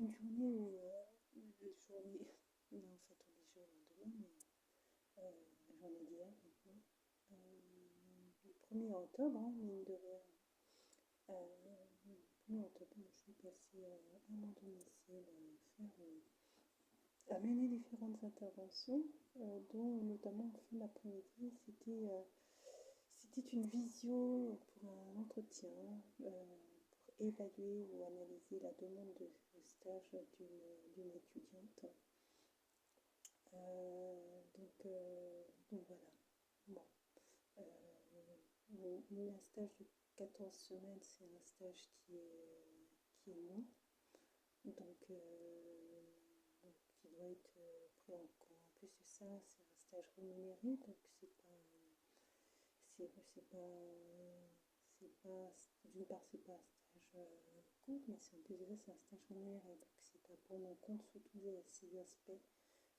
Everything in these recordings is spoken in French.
une journée où, une journée, non, en fait, on est déjà au lendemain, mais la journée d'hier maintenant, le 1er octobre, hein, mine de rien, le 1er octobre, je suis passée à mon domicile mener différentes interventions, dont notamment en fin d'après-midi, c'était une visio pour un entretien, pour évaluer ou analyser la demande de stage d'une étudiante. Donc voilà. Bon. Un stage de 14 semaines, c'est un stage qui est long, donc qui doit être pris en compte. En plus de ça, c'est un stage rémunéré, donc d'une part, c'est pas un stage court, mais en plus de ça, c'est un stage rémunéré, donc c'est à prendre en compte sous tous ces aspects.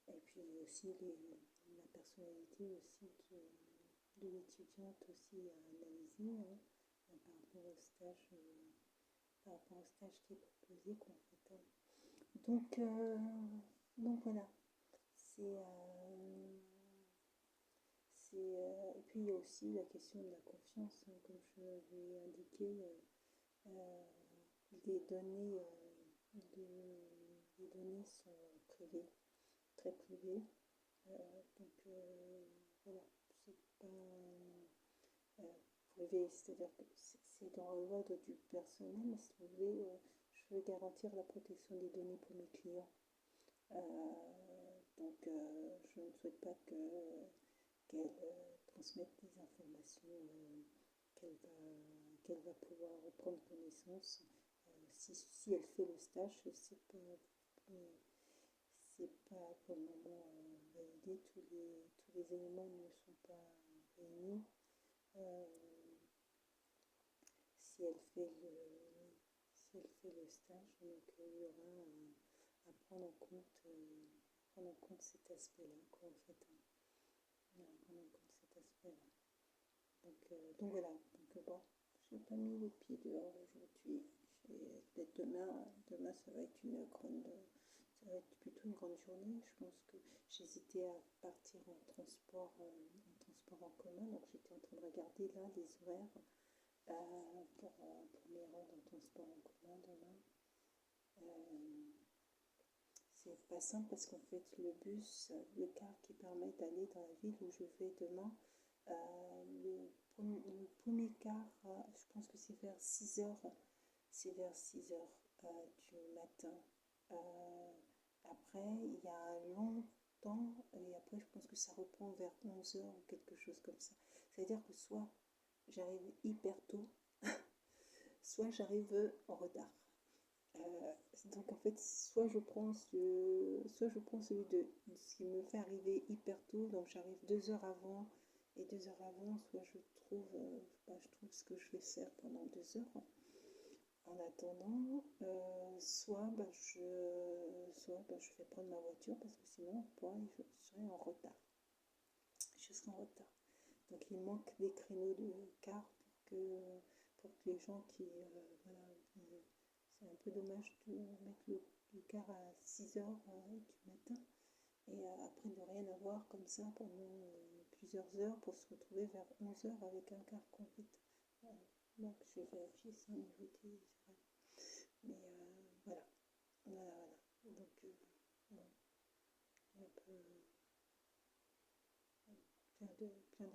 Et puis aussi la personnalité aussi de l'étudiante aussi à analyser, hein, par rapport au stage, qui est proposé, quoi, en fait, hein. Donc, euh, donc voilà. C'est, et puis il y a aussi la question de la confiance, hein, comme je l'ai indiqué, euh, les données, les données sont privées, très privées. Voilà, c'est pas privé, c'est-à-dire que c'est dans l'ordre du personnel, mais si vous voulez, je veux garantir la protection des données pour mes clients. Je ne souhaite pas qu'elle transmette des informations qu'elle va pouvoir prendre connaissance. Si elle fait le stage, c'est pas pour le moment validé, tous les éléments ne sont pas réunis. Euh, si elle fait le stage, donc il y aura à prendre en compte cet aspect-là, quoi, en fait, hein. À prendre en compte cet aspect-là. Donc voilà. Donc bon, j'ai pas mis les pieds dehors aujourd'hui. Peut-être demain ça va être ça va être plutôt une grande journée. Je pense que j'hésitais à partir en transport en commun, donc j'étais en train de regarder là les horaires pour mes rendre en transport en commun demain. C'est pas simple parce qu'en fait le car qui permet d'aller dans la ville où je vais demain, le premier car, je pense que c'est vers 6 heures. C'est vers 6 heures du matin. Après, il y a un long temps et après, je pense que ça reprend vers 11 heures ou quelque chose comme ça. C'est-à-dire que soit j'arrive hyper tôt, soit j'arrive en retard. Donc en fait, soit je prends celui de ce qui me fait arriver hyper tôt, donc j'arrive 2 heures avant, et 2 heures avant, soit je trouve ce que je vais faire pendant 2 heures en attendant, je vais prendre ma voiture parce que sinon, je serai en retard. Je serai en retard. Donc il manque des créneaux de car pour que les gens voilà, c'est un peu dommage de mettre le car à 6 heures du matin et après de rien avoir comme ça pendant plusieurs heures pour se retrouver vers 11 heures avec un car complet. Donc je vais vérifier ça au niveau des horaires. Mais voilà. Donc bon, un peu plein